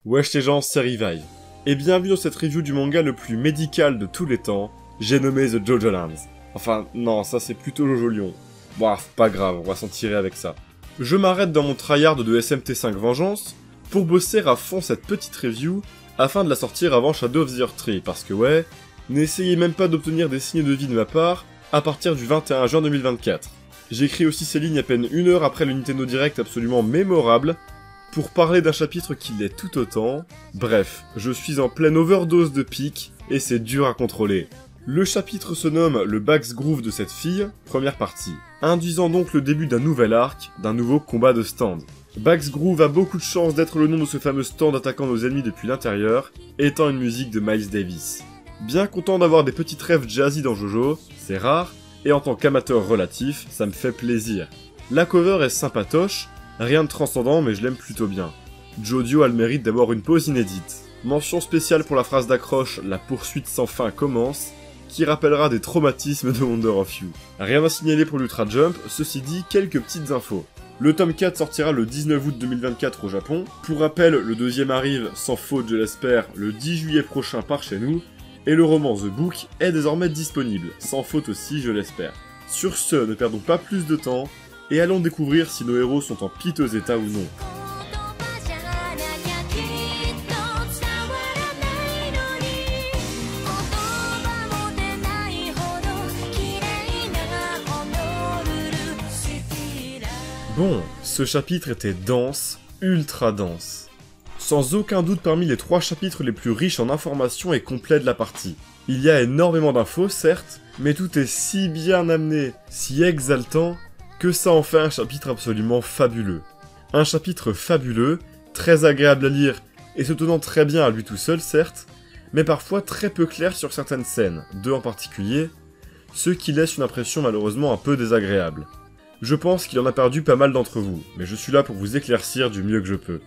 Wesh les gens, c'est Revive. Et bienvenue dans cette review du manga le plus médical de tous les temps, j'ai nommé The Jojo Lands. Enfin, non, ça c'est plutôt Jojo Lion. Bon, pas grave, on va s'en tirer avec ça. Je m'arrête dans mon tryhard de SMT5 Vengeance pour bosser à fond cette petite review afin de la sortir avant Shadow of the Earth Tree, parce que ouais, n'essayez même pas d'obtenir des signes de vie de ma part à partir du 21 juin 2024. J'écris aussi ces lignes à peine une heure après le Nintendo Direct absolument mémorable, pour parler d'un chapitre qui l'est tout autant. Bref, je suis en pleine overdose de pics, et c'est dur à contrôler. Le chapitre se nomme le Back's Groove de cette fille, première partie, induisant donc le début d'un nouvel arc, d'un nouveau combat de stand. Back's Groove a beaucoup de chance d'être le nom de ce fameux stand attaquant nos ennemis depuis l'intérieur, étant une musique de Miles Davis. Bien content d'avoir des petites rêves jazzy dans Jojo, c'est rare, et en tant qu'amateur relatif, ça me fait plaisir. La cover est sympatoche, rien de transcendant mais je l'aime plutôt bien. Jodio a le mérite d'avoir une pose inédite. Mention spéciale pour la phrase d'accroche « La poursuite sans fin commence », qui rappellera des traumatismes de Wonder of You. Rien à signaler pour l'Ultra Jump, ceci dit, quelques petites infos. Le tome 4 sortira le 19 août 2024 au Japon. Pour rappel, le deuxième arrive, sans faute je l'espère, le 10 juillet prochain par chez nous. Et le roman The Book est désormais disponible, sans faute aussi je l'espère. Sur ce, ne perdons pas plus de temps, et allons découvrir si nos héros sont en piteux état ou non. Bon, ce chapitre était dense, ultra dense. Sans aucun doute parmi les 3 chapitres les plus riches en informations et complets de la partie. Il y a énormément d'infos, certes, mais tout est si bien amené, si exaltant, que ça en fait un chapitre absolument fabuleux. Un chapitre fabuleux, très agréable à lire et se tenant très bien à lui tout seul, certes, mais parfois très peu clair sur certaines scènes, 2 en particulier, ce qui laisse une impression malheureusement un peu désagréable. Je pense qu'il en a perdu pas mal d'entre vous, mais je suis là pour vous éclaircir du mieux que je peux.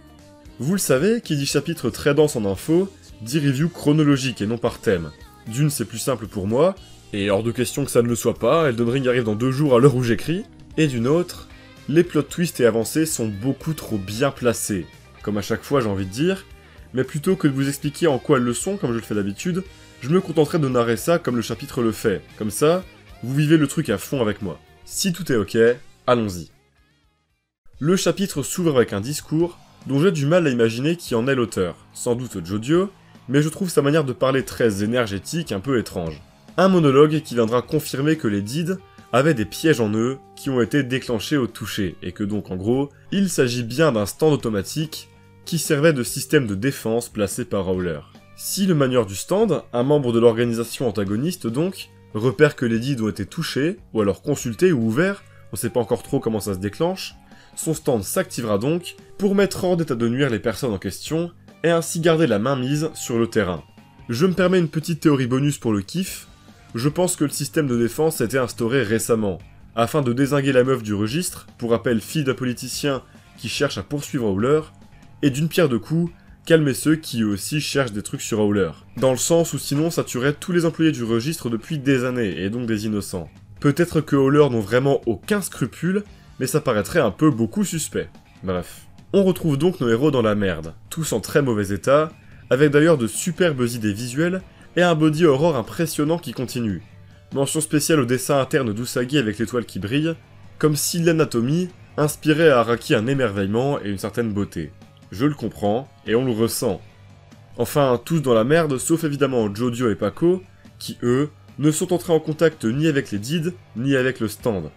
Vous le savez, qui dit chapitre très dense en infos, dit review chronologique et non par thème. D'une, c'est plus simple pour moi, et hors de question que ça ne le soit pas, Elden Ring arrive dans 2 jours à l'heure où j'écris, et d'une autre, les plot twists et avancées sont beaucoup trop bien placés, comme à chaque fois j'ai envie de dire, mais plutôt que de vous expliquer en quoi elles le sont, comme je le fais d'habitude, je me contenterai de narrer ça comme le chapitre le fait, comme ça, vous vivez le truc à fond avec moi. Si tout est ok, allons-y. Le chapitre s'ouvre avec un discours dont j'ai du mal à imaginer qui en est l'auteur, sans doute Jodio, mais je trouve sa manière de parler très énergétique, un peu étrange. Un monologue qui viendra confirmer que les Dead avaient des pièges en eux qui ont été déclenchés au toucher, et que donc en gros, il s'agit bien d'un stand automatique qui servait de système de défense placé par Howler. Si le manieur du stand, un membre de l'organisation antagoniste donc, repère que les Dead ont été touchés, ou alors consultés ou ouverts, on sait pas encore trop comment ça se déclenche, son stand s'activera donc pour mettre hors d'état de nuire les personnes en question, et ainsi garder la main mise sur le terrain. Je me permets une petite théorie bonus pour le kiff. Je pense que le système de défense a été instauré récemment, afin de dézinguer la meuf du registre, pour rappel fille d'un politicien qui cherche à poursuivre Howler, et d'une pierre deux coups, calmer ceux qui eux aussi cherchent des trucs sur Howler. Dans le sens où sinon ça tuerait tous les employés du registre depuis des années, et donc des innocents. Peut-être que Howler n'ont vraiment aucun scrupule, mais ça paraîtrait un peu beaucoup suspect. Bref. On retrouve donc nos héros dans la merde, tous en très mauvais état, avec d'ailleurs de superbes idées visuelles, et un body horror impressionnant qui continue. Mention spéciale au dessin interne d'Usagi avec l'étoile qui brille, comme si l'anatomie inspirait à Araki un émerveillement et une certaine beauté. Je le comprends, et on le ressent. Enfin, tous dans la merde, sauf évidemment Jodio et Paco, qui eux, ne sont entrés en contact ni avec les Dead, ni avec le stand.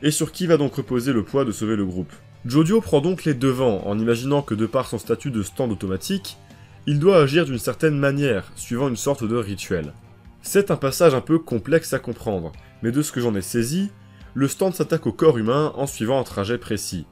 Et sur qui va donc reposer le poids de sauver le groupe. Jodio prend donc les devants en imaginant que de par son statut de stand automatique, il doit agir d'une certaine manière, suivant une sorte de rituel. C'est un passage un peu complexe à comprendre, mais de ce que j'en ai saisi, le stand s'attaque au corps humain en suivant un trajet précis.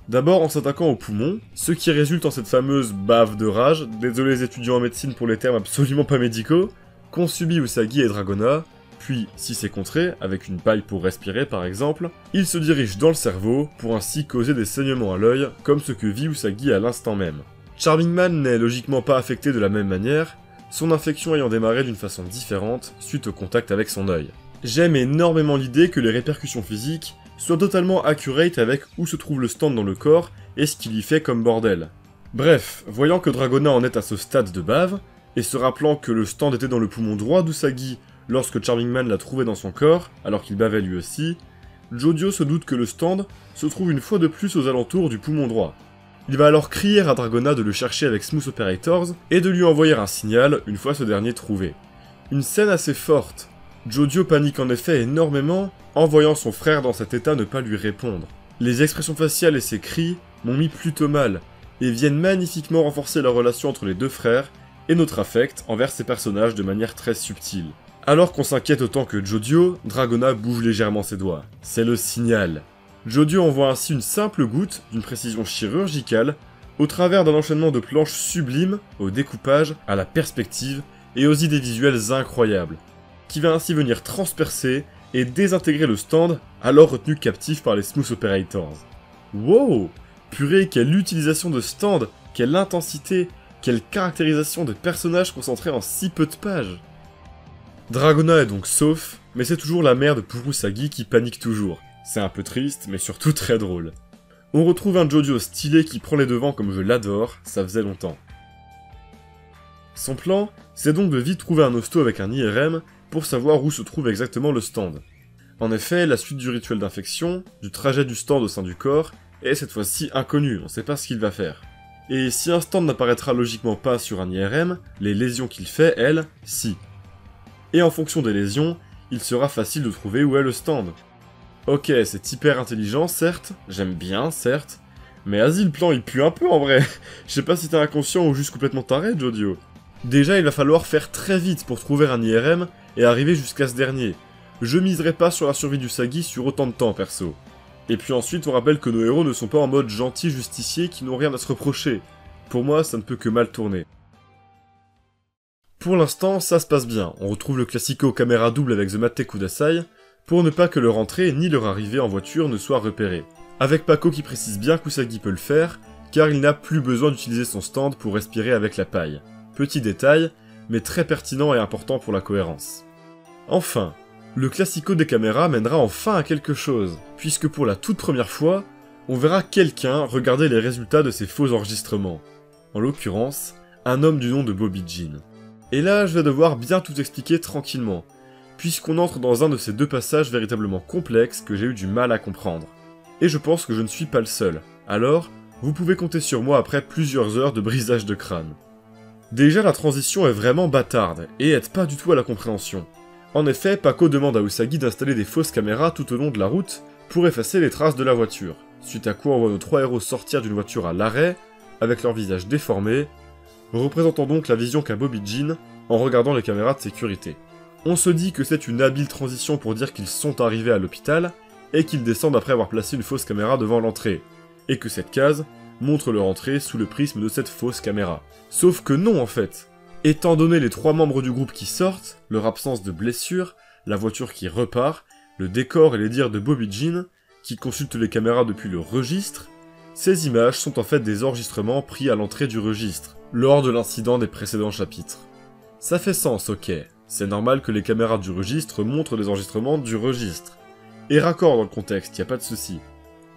D'abord en s'attaquant aux poumons, ce qui résulte en cette fameuse bave de rage, désolé les étudiants en médecine pour les termes absolument pas médicaux, qu'ont subi Usagi et Dragona, puis, si c'est contré, avec une paille pour respirer par exemple, il se dirige dans le cerveau pour ainsi causer des saignements à l'œil, comme ce que vit Usagi à l'instant même. Charming Man n'est logiquement pas affecté de la même manière, son infection ayant démarré d'une façon différente suite au contact avec son œil. J'aime énormément l'idée que les répercussions physiques soient totalement accurate avec où se trouve le stand dans le corps et ce qu'il y fait comme bordel. Bref, voyant que Dragona en est à ce stade de bave, et se rappelant que le stand était dans le poumon droit d'Usagi lorsque Charming Man l'a trouvé dans son corps, alors qu'il bavait lui aussi, Jodio se doute que le stand se trouve une fois de plus aux alentours du poumon droit. Il va alors crier à Dragona de le chercher avec Smooth Operators et de lui envoyer un signal une fois ce dernier trouvé. Une scène assez forte. Jodio panique en effet énormément en voyant son frère dans cet état ne pas lui répondre. Les expressions faciales et ses cris m'ont mis plutôt mal et viennent magnifiquement renforcer la relation entre les deux frères et notre affect envers ces personnages de manière très subtile. Alors qu'on s'inquiète autant que Jodio, Dragona bouge légèrement ses doigts. C'est le signal. Jodio envoie ainsi une simple goutte, d'une précision chirurgicale, au travers d'un enchaînement de planches sublimes, au découpage, à la perspective, et aux idées visuelles incroyables, qui va ainsi venir transpercer et désintégrer le stand, alors retenu captif par les Smooth Operators. Wow! Purée, quelle utilisation de stand, quelle intensité, quelle caractérisation de personnages concentrés en si peu de pages. Dragona est donc sauf, mais c'est toujours la mère de Purusagi qui panique toujours. C'est un peu triste, mais surtout très drôle. On retrouve un Jodio stylé qui prend les devants comme je l'adore, ça faisait longtemps. Son plan, c'est donc de vite trouver un hosto avec un IRM pour savoir où se trouve exactement le stand. En effet, la suite du rituel d'infection, du trajet du stand au sein du corps, est cette fois-ci inconnue, on sait pas ce qu'il va faire. Et si un stand n'apparaîtra logiquement pas sur un IRM, les lésions qu'il fait, elles, si. Et en fonction des lésions, il sera facile de trouver où est le stand. Ok, c'est hyper intelligent, certes, j'aime bien, certes, mais vas-y, le plan il pue un peu en vrai. Je sais pas si t'es inconscient ou juste complètement taré, Jodio. Déjà, il va falloir faire très vite pour trouver un IRM et arriver jusqu'à ce dernier. Je miserai pas sur la survie d'Usagi sur autant de temps, perso. Et puis ensuite, on rappelle que nos héros ne sont pas en mode gentils justiciers qui n'ont rien à se reprocher. Pour moi, ça ne peut que mal tourner. Pour l'instant, ça se passe bien. On retrouve le classico caméra double avec The Mate Kudasai, pour ne pas que leur entrée ni leur arrivée en voiture ne soient repérées. Avec Pako qui précise bien qu'Usagi peut le faire, car il n'a plus besoin d'utiliser son stand pour respirer avec la paille. Petit détail, mais très pertinent et important pour la cohérence. Enfin, le classico des caméras mènera enfin à quelque chose, puisque pour la toute première fois, on verra quelqu'un regarder les résultats de ces faux enregistrements. En l'occurrence, un homme du nom de Bobby Jean. Et là, je vais devoir bien tout expliquer tranquillement, puisqu'on entre dans un de ces deux passages véritablement complexes que j'ai eu du mal à comprendre. Et je pense que je ne suis pas le seul, alors vous pouvez compter sur moi après plusieurs heures de brisage de crâne. Déjà, la transition est vraiment bâtarde, et aide pas du tout à la compréhension. En effet, Pako demande à Usagi d'installer des fausses caméras tout au long de la route pour effacer les traces de la voiture, suite à quoi on voit nos trois héros sortir d'une voiture à l'arrêt, avec leur visage déformé, représentant donc la vision qu'a Bobby Jean en regardant les caméras de sécurité. On se dit que c'est une habile transition pour dire qu'ils sont arrivés à l'hôpital, et qu'ils descendent après avoir placé une fausse caméra devant l'entrée, et que cette case montre leur entrée sous le prisme de cette fausse caméra. Sauf que non en fait. Étant donné les trois membres du groupe qui sortent, leur absence de blessure, la voiture qui repart, le décor et les dires de Bobby Jean, qui consulte les caméras depuis le registre, ces images sont en fait des enregistrements pris à l'entrée du registre, lors de l'incident des précédents chapitres. Ça fait sens, ok. C'est normal que les caméras du registre montrent des enregistrements du registre. Et raccord dans le contexte, y a pas de souci.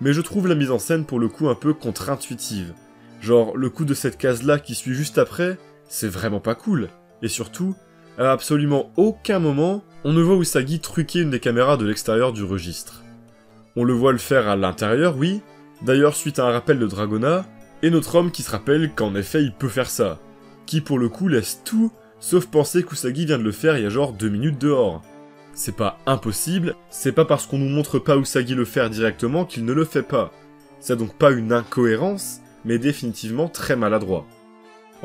Mais je trouve la mise en scène pour le coup un peu contre-intuitive. Genre, le coup de cette case-là qui suit juste après, c'est vraiment pas cool. Et surtout, à absolument aucun moment, on ne voit Usagi truquer une des caméras de l'extérieur du registre. On le voit le faire à l'intérieur, oui, d'ailleurs suite à un rappel de Dragona, et notre homme qui se rappelle qu'en effet il peut faire ça. Qui pour le coup laisse tout, sauf penser qu'Usagi vient de le faire il y a genre 2 minutes dehors. C'est pas impossible, c'est pas parce qu'on nous montre pas Usagi le faire directement qu'il ne le fait pas. C'est donc pas une incohérence, mais définitivement très maladroit.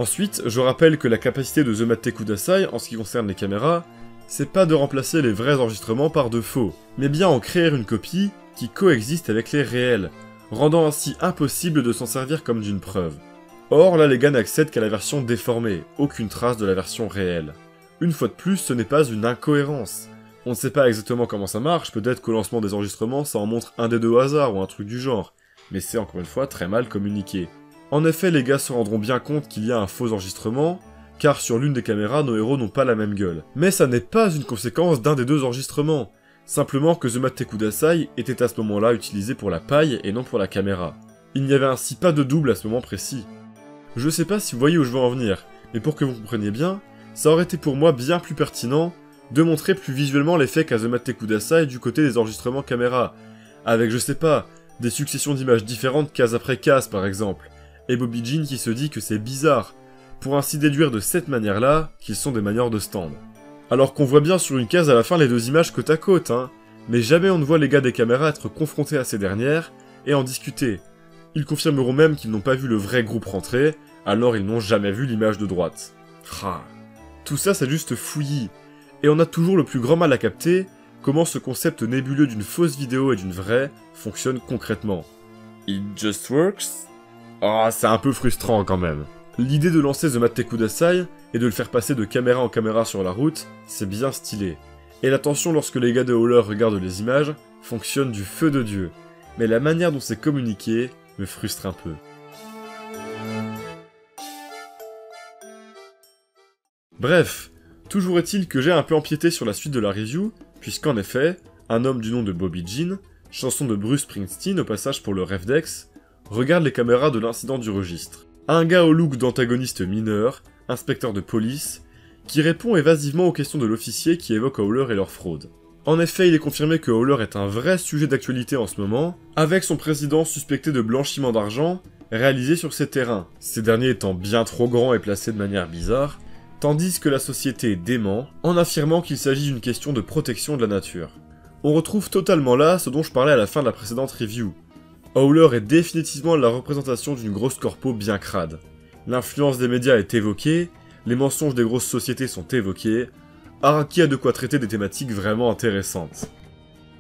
Ensuite, je rappelle que la capacité de The Mate Kudasai, en ce qui concerne les caméras, c'est pas de remplacer les vrais enregistrements par de faux, mais bien en créer une copie qui coexiste avec les réels, rendant ainsi impossible de s'en servir comme d'une preuve. Or, là les gars n'accèdent qu'à la version déformée, aucune trace de la version réelle. Une fois de plus, ce n'est pas une incohérence. On ne sait pas exactement comment ça marche, peut-être qu'au lancement des enregistrements ça en montre un des deux au hasard ou un truc du genre, mais c'est encore une fois très mal communiqué. En effet, les gars se rendront bien compte qu'il y a un faux enregistrement, car sur l'une des caméras, nos héros n'ont pas la même gueule. Mais ça n'est pas une conséquence d'un des deux enregistrements, simplement que The Mate Kudasai était à ce moment-là utilisé pour la paille et non pour la caméra. Il n'y avait ainsi pas de double à ce moment précis. Je sais pas si vous voyez où je veux en venir, mais pour que vous compreniez bien, ça aurait été pour moi bien plus pertinent de montrer plus visuellement l'effet Kazumate Kudasai du côté des enregistrements caméra, avec je sais pas, des successions d'images différentes case après case par exemple, et Bobby Jean qui se dit que c'est bizarre, pour ainsi déduire de cette manière-là qu'ils sont des manieurs de stand. Alors qu'on voit bien sur une case à la fin les deux images côte à côte, hein, mais jamais on ne voit les gars des caméras être confrontés à ces dernières et en discuter. Ils confirmeront même qu'ils n'ont pas vu le vrai groupe rentrer, alors ils n'ont jamais vu l'image de droite. Tout ça c'est juste fouillis, et on a toujours le plus grand mal à capter comment ce concept nébuleux d'une fausse vidéo et d'une vraie fonctionne concrètement. It just works? C'est un peu frustrant quand même. L'idée de lancer The Mate Kudasai et de le faire passer de caméra en caméra sur la route, c'est bien stylé. Et la tension lorsque les gars de Howler regardent les images fonctionne du feu de Dieu. Mais la manière dont c'est communiqué me frustre un peu. Bref, toujours est-il que j'ai un peu empiété sur la suite de la review, puisqu'en effet, un homme du nom de Bobby Jean, chanson de Bruce Springsteen au passage pour le Refdex, regarde les caméras de l'incident du registre. Un gars au look d'antagoniste mineur, inspecteur de police, qui répond évasivement aux questions de l'officier qui évoque Howler et leur fraude. En effet, il est confirmé que Howler est un vrai sujet d'actualité en ce moment, avec son président suspecté de blanchiment d'argent réalisé sur ses terrains, ces derniers étant bien trop grands et placés de manière bizarre, tandis que la société dément en affirmant qu'il s'agit d'une question de protection de la nature. On retrouve totalement là ce dont je parlais à la fin de la précédente review. Howler est définitivement la représentation d'une grosse corpo bien crade. L'influence des médias est évoquée, les mensonges des grosses sociétés sont évoqués, Araki a de quoi traiter des thématiques vraiment intéressantes.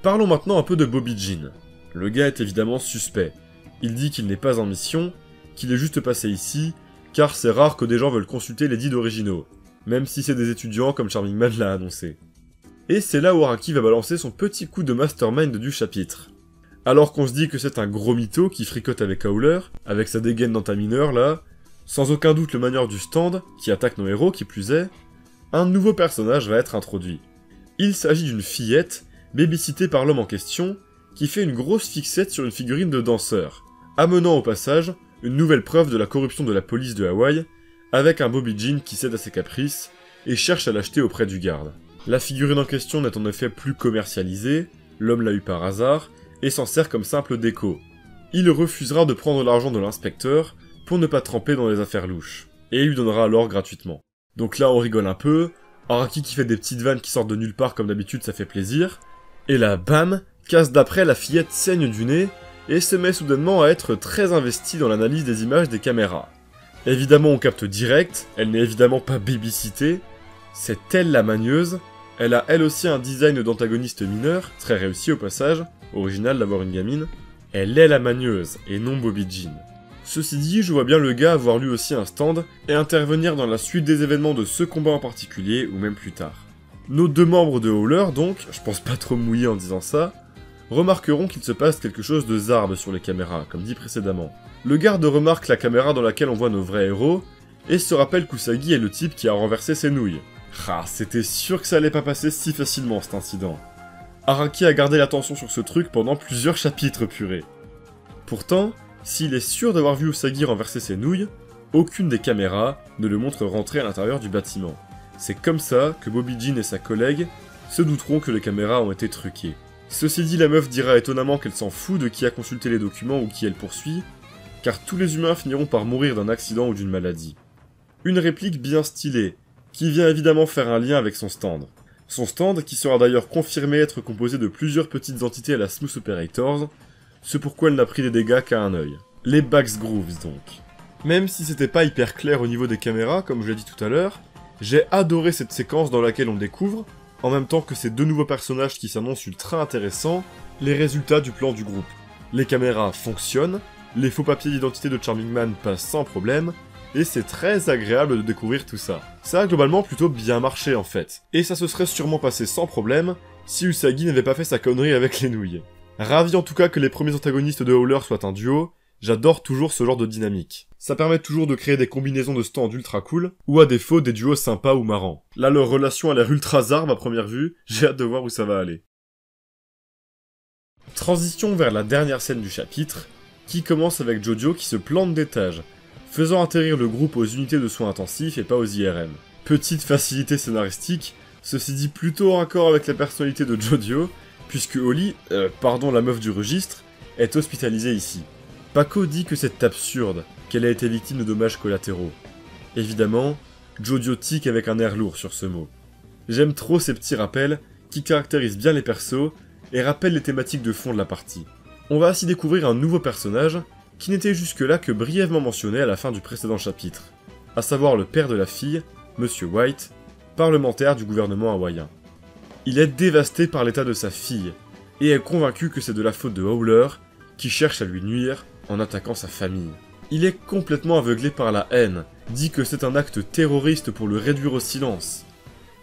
Parlons maintenant un peu de Bobby Jean. Le gars est évidemment suspect. Il dit qu'il n'est pas en mission, qu'il est juste passé ici, car c'est rare que des gens veulent consulter les guides originaux, même si c'est des étudiants comme Charming Man l'a annoncé. Et c'est là où Araki va balancer son petit coup de mastermind du chapitre. Alors qu'on se dit que c'est un gros mytho qui fricote avec Howler, avec sa dégaine d'antamineur là, sans aucun doute le manieur du stand, qui attaque nos héros qui plus est, un nouveau personnage va être introduit. Il s'agit d'une fillette, babysittée par l'homme en question, qui fait une grosse fixette sur une figurine de danseur, amenant au passage une nouvelle preuve de la corruption de la police de Hawaï, avec un Bobby Jean qui cède à ses caprices et cherche à l'acheter auprès du garde. La figurine en question n'est en effet plus commercialisée, l'homme l'a eu par hasard, et s'en sert comme simple déco. Il refusera de prendre l'argent de l'inspecteur pour ne pas tremper dans les affaires louches, et il lui donnera alors gratuitement. Donc là on rigole un peu, Araki qui fait des petites vannes qui sortent de nulle part comme d'habitude ça fait plaisir, et là bam, casse d'après la fillette saigne du nez, et se met soudainement à être très investie dans l'analyse des images des caméras. Évidemment on capte direct, elle n'est évidemment pas babysittée, c'est elle la magneuse, elle a elle aussi un design d'antagoniste mineur, très réussi au passage, original d'avoir une gamine, elle est la magneuse, et non Bobby Jean. Ceci dit, je vois bien le gars avoir lui aussi un stand, et intervenir dans la suite des événements de ce combat en particulier, ou même plus tard. Nos deux membres de Howler, donc, je pense pas trop mouiller en disant ça, remarqueront qu'il se passe quelque chose de zarbe sur les caméras, comme dit précédemment. Le garde remarque la caméra dans laquelle on voit nos vrais héros, et se rappelle qu'Usagi est le type qui a renversé ses nouilles. C'était sûr que ça allait pas passer si facilement cet incident. Araki a gardé l'attention sur ce truc pendant plusieurs chapitres purée. Pourtant, s'il est sûr d'avoir vu Usagi renverser ses nouilles, aucune des caméras ne le montre rentrer à l'intérieur du bâtiment. C'est comme ça que Bobby Jean et sa collègue se douteront que les caméras ont été truquées. Ceci dit, la meuf dira étonnamment qu'elle s'en fout de qui a consulté les documents ou qui elle poursuit, car tous les humains finiront par mourir d'un accident ou d'une maladie. Une réplique bien stylée, qui vient évidemment faire un lien avec son stand. Son stand qui sera d'ailleurs confirmé être composé de plusieurs petites entités à la Smooth Operators, ce pourquoi elle n'a pris des dégâts qu'à un œil. Les Bax Grooves donc. Même si c'était pas hyper clair au niveau des caméras, comme je l'ai dit tout à l'heure, j'ai adoré cette séquence dans laquelle on découvre, en même temps que ces deux nouveaux personnages qui s'annoncent ultra intéressants, les résultats du plan du groupe. Les caméras fonctionnent, les faux papiers d'identité de Charming Man passent sans problème, et c'est très agréable de découvrir tout ça. Ça a globalement plutôt bien marché en fait, et ça se serait sûrement passé sans problème si Usagi n'avait pas fait sa connerie avec les nouilles. Ravi en tout cas que les premiers antagonistes de Howler soient un duo, j'adore toujours ce genre de dynamique. Ça permet toujours de créer des combinaisons de stands ultra cool, ou à défaut des duos sympas ou marrants. Là leur relation a l'air ultra zarbe à première vue, j'ai hâte de voir où ça va aller. Transition vers la dernière scène du chapitre, qui commence avec Jojo qui se plante d'étage, faisant atterrir le groupe aux unités de soins intensifs et pas aux IRM. Petite facilité scénaristique, ceci dit plutôt en accord avec la personnalité de Jojo, puisque Holly, la meuf du registre, est hospitalisée ici. Paco dit que c'est absurde, qu'elle a été victime de dommages collatéraux. Évidemment, Jojo tique avec un air lourd sur ce mot. J'aime trop ces petits rappels qui caractérisent bien les persos et rappellent les thématiques de fond de la partie. On va ainsi découvrir un nouveau personnage qui n'était jusque-là que brièvement mentionné à la fin du précédent chapitre, à savoir le père de la fille, Monsieur White, parlementaire du gouvernement hawaïen. Il est dévasté par l'état de sa fille, et est convaincu que c'est de la faute de Howler, qui cherche à lui nuire en attaquant sa famille. Il est complètement aveuglé par la haine, dit que c'est un acte terroriste pour le réduire au silence.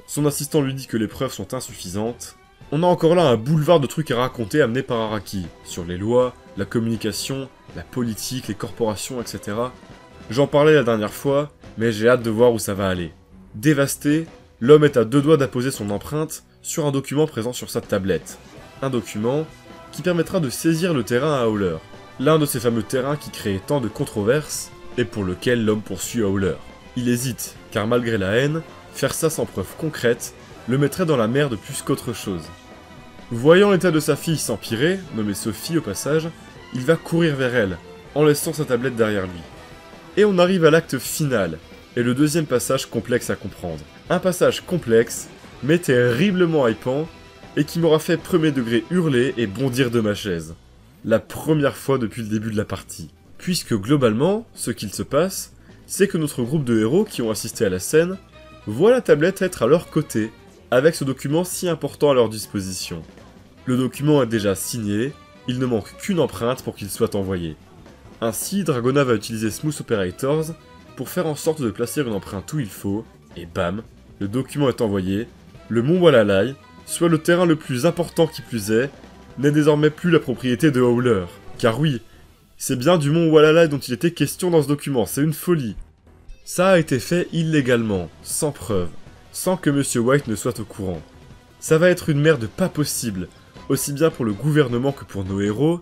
Son assistant lui dit que les preuves sont insuffisantes. On a encore là un boulevard de trucs à raconter amenés par Araki, sur les lois, la communication, la politique, les corporations, etc. J'en parlais la dernière fois, mais j'ai hâte de voir où ça va aller. Dévasté, l'homme est à deux doigts d'apposer son empreinte sur un document présent sur sa tablette. Un document qui permettra de saisir le terrain à Howler, l'un de ces fameux terrains qui créent tant de controverses et pour lequel l'homme poursuit Howler. Il hésite, car malgré la haine, faire ça sans preuve concrète le mettrait dans la merde plus qu'autre chose. Voyant l'état de sa fille s'empirer, nommée Sophie au passage, il va courir vers elle, en laissant sa tablette derrière lui. Et on arrive à l'acte final, et le deuxième passage complexe à comprendre. Un passage complexe, mais terriblement hypant, et qui m'aura fait premier degré hurler et bondir de ma chaise. La première fois depuis le début de la partie. Puisque globalement, ce qu'il se passe, c'est que notre groupe de héros qui ont assisté à la scène voit la tablette être à leur côté, avec ce document si important à leur disposition. Le document est déjà signé, il ne manque qu'une empreinte pour qu'il soit envoyé. Ainsi, Dragona va utiliser Smooth Operators pour faire en sorte de placer une empreinte où il faut, et bam, le document est envoyé, le mont Walalai, soit le terrain le plus important qui plus est, n'est désormais plus la propriété de Howler. Car oui, c'est bien du mont Walalai dont il était question dans ce document, c'est une folie. Ça a été fait illégalement, sans preuve, sans que Monsieur White ne soit au courant. Ça va être une merde pas possible, aussi bien pour le gouvernement que pour nos héros,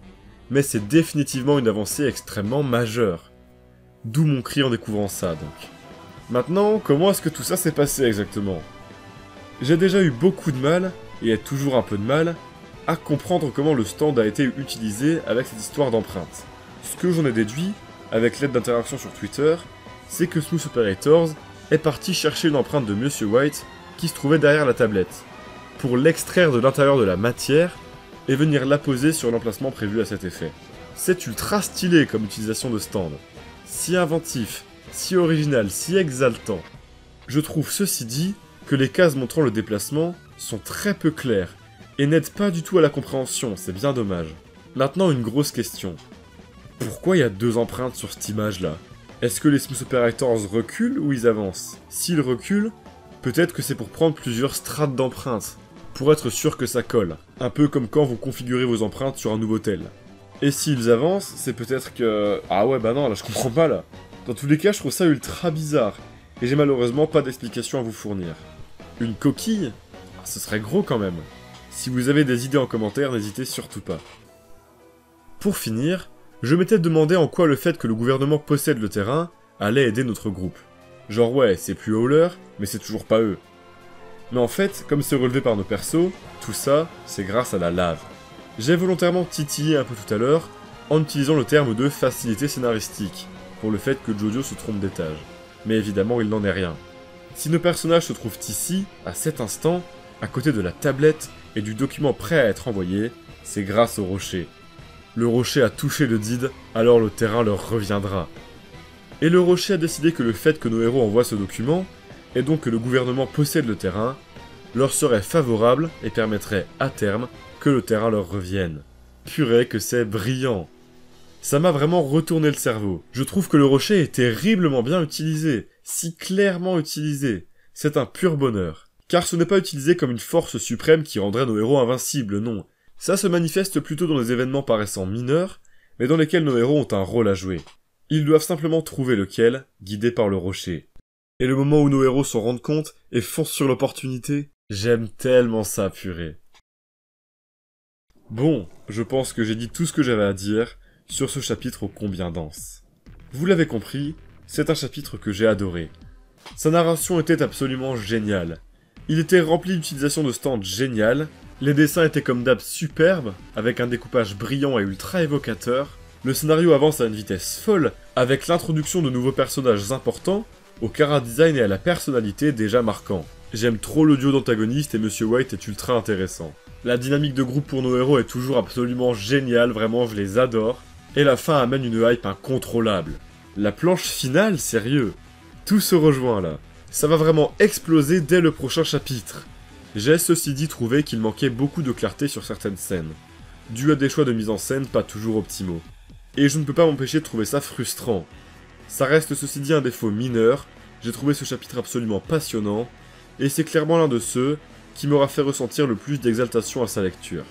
mais c'est définitivement une avancée extrêmement majeure. D'où mon cri en découvrant ça, donc. Maintenant, comment est-ce que tout ça s'est passé exactement? J'ai déjà eu beaucoup de mal, et ai toujours un peu de mal, à comprendre comment le stand a été utilisé avec cette histoire d'empreinte. Ce que j'en ai déduit, avec l'aide d'interactions sur Twitter, c'est que Smooth Operators est parti chercher une empreinte de Monsieur White qui se trouvait derrière la tablette, pour l'extraire de l'intérieur de la matière et venir la poser sur l'emplacement prévu à cet effet. C'est ultra stylé comme utilisation de stand. Si inventif, si original, si exaltant. Je trouve ceci dit que les cases montrant le déplacement sont très peu claires et n'aident pas du tout à la compréhension, c'est bien dommage. Maintenant une grosse question. Pourquoi il y a deux empreintes sur cette image là? Est-ce que les Smooth Operators reculent ou ils avancent? S'ils reculent, peut-être que c'est pour prendre plusieurs strates d'empreintes, pour être sûr que ça colle, un peu comme quand vous configurez vos empreintes sur un nouveau tel. Et s'ils avancent, c'est peut-être que... Ah ouais bah non, là je comprends pas là. Dans tous les cas, je trouve ça ultra bizarre, et j'ai malheureusement pas d'explication à vous fournir. Une coquille? Ce serait gros quand même. Si vous avez des idées en commentaire, n'hésitez surtout pas. Pour finir, je m'étais demandé en quoi le fait que le gouvernement possède le terrain allait aider notre groupe. Genre ouais, c'est plus Howler, mais c'est toujours pas eux. Mais en fait, comme c'est relevé par nos persos, tout ça, c'est grâce à la lave. J'ai volontairement titillé un peu tout à l'heure, en utilisant le terme de facilité scénaristique, pour le fait que Jojo se trompe d'étage. Mais évidemment, il n'en est rien. Si nos personnages se trouvent ici, à cet instant, à côté de la tablette et du document prêt à être envoyé, c'est grâce au rocher. Le rocher a touché le Did, alors le terrain leur reviendra. Et le rocher a décidé que le fait que nos héros envoient ce document, et donc que le gouvernement possède le terrain, leur serait favorable et permettrait, à terme, que le terrain leur revienne. Purée que c'est brillant! Ça m'a vraiment retourné le cerveau. Je trouve que le rocher est terriblement bien utilisé, si clairement utilisé. C'est un pur bonheur. Car ce n'est pas utilisé comme une force suprême qui rendrait nos héros invincibles, non. Ça se manifeste plutôt dans des événements paraissant mineurs, mais dans lesquels nos héros ont un rôle à jouer. Ils doivent simplement trouver lequel, guidés par le rocher. Et le moment où nos héros s'en rendent compte et foncent sur l'opportunité, j'aime tellement ça, purée. Bon, je pense que j'ai dit tout ce que j'avais à dire sur ce chapitre ô combien dense. Vous l'avez compris, c'est un chapitre que j'ai adoré. Sa narration était absolument géniale. Il était rempli d'utilisation de stands géniales, les dessins étaient comme d'hab superbes, avec un découpage brillant et ultra évocateur, le scénario avance à une vitesse folle, avec l'introduction de nouveaux personnages importants, au chara-design et à la personnalité déjà marquants. J'aime trop le duo d'antagonistes et Monsieur White est ultra intéressant. La dynamique de groupe pour nos héros est toujours absolument géniale, vraiment je les adore, et la fin amène une hype incontrôlable. La planche finale, sérieux, tout se rejoint là. Ça va vraiment exploser dès le prochain chapitre. J'ai ceci dit trouvé qu'il manquait beaucoup de clarté sur certaines scènes, dû à des choix de mise en scène pas toujours optimaux. Et je ne peux pas m'empêcher de trouver ça frustrant. Ça reste ceci dit un défaut mineur, j'ai trouvé ce chapitre absolument passionnant, et c'est clairement l'un de ceux qui m'aura fait ressentir le plus d'exaltation à sa lecture.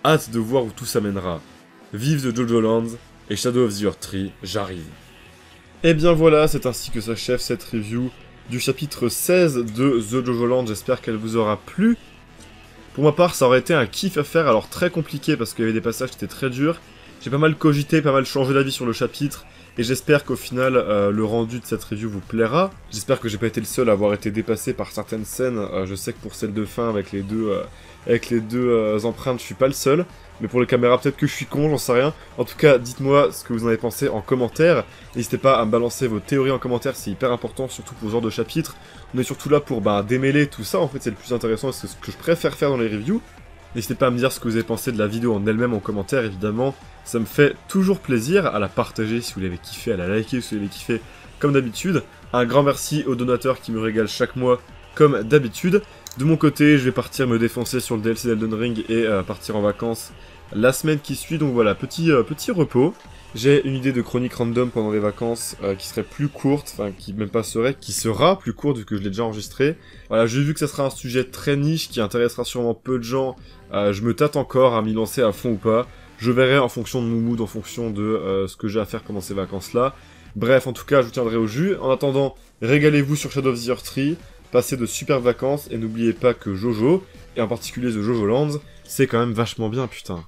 Hâte de voir où tout s'amènera. Vive The Jojo Lands et Shadow of the Earth Tree, j'arrive. Et bien voilà, c'est ainsi que s'achève cette review du chapitre 16 de The Jojo Land, j'espère qu'elle vous aura plu. Pour ma part, ça aurait été un kiff à faire, alors très compliqué parce qu'il y avait des passages qui étaient très durs. J'ai pas mal cogité, pas mal changé d'avis sur le chapitre, et j'espère qu'au final, le rendu de cette review vous plaira. J'espère que j'ai pas été le seul à avoir été dépassé par certaines scènes, je sais que pour celle de fin avec les deux empreintes, je suis pas le seul. Mais pour les caméras, peut-être que je suis con, j'en sais rien. En tout cas, dites-moi ce que vous en avez pensé en commentaire. N'hésitez pas à me balancer vos théories en commentaire, c'est hyper important, surtout pour ce genre de chapitre. On est surtout là pour démêler tout ça, en fait, c'est le plus intéressant, c'est ce que je préfère faire dans les reviews. N'hésitez pas à me dire ce que vous avez pensé de la vidéo en elle-même en commentaire, évidemment. Ça me fait toujours plaisir, à la partager si vous l'avez kiffé, à la liker si vous l'avez kiffé, comme d'habitude. Un grand merci aux donateurs qui me régalent chaque mois, comme d'habitude. De mon côté, je vais partir me défoncer sur le DLC d'Elden Ring et partir en vacances la semaine qui suit, donc voilà, petit repos. J'ai une idée de chronique random pendant les vacances qui serait plus courte, enfin qui même pas serait, qui sera plus courte vu que je l'ai déjà enregistré. Voilà, j'ai vu que ça sera un sujet très niche qui intéressera sûrement peu de gens. Je me tâte encore à m'y lancer à fond ou pas. Je verrai en fonction de mon mood, en fonction de ce que j'ai à faire pendant ces vacances-là. Bref, en tout cas, je vous tiendrai au jus. En attendant, régalez-vous sur Shadow of the Earth Tree, passez de super vacances et n'oubliez pas que Jojo, et en particulier The Jojo Lands, c'est quand même vachement bien, putain.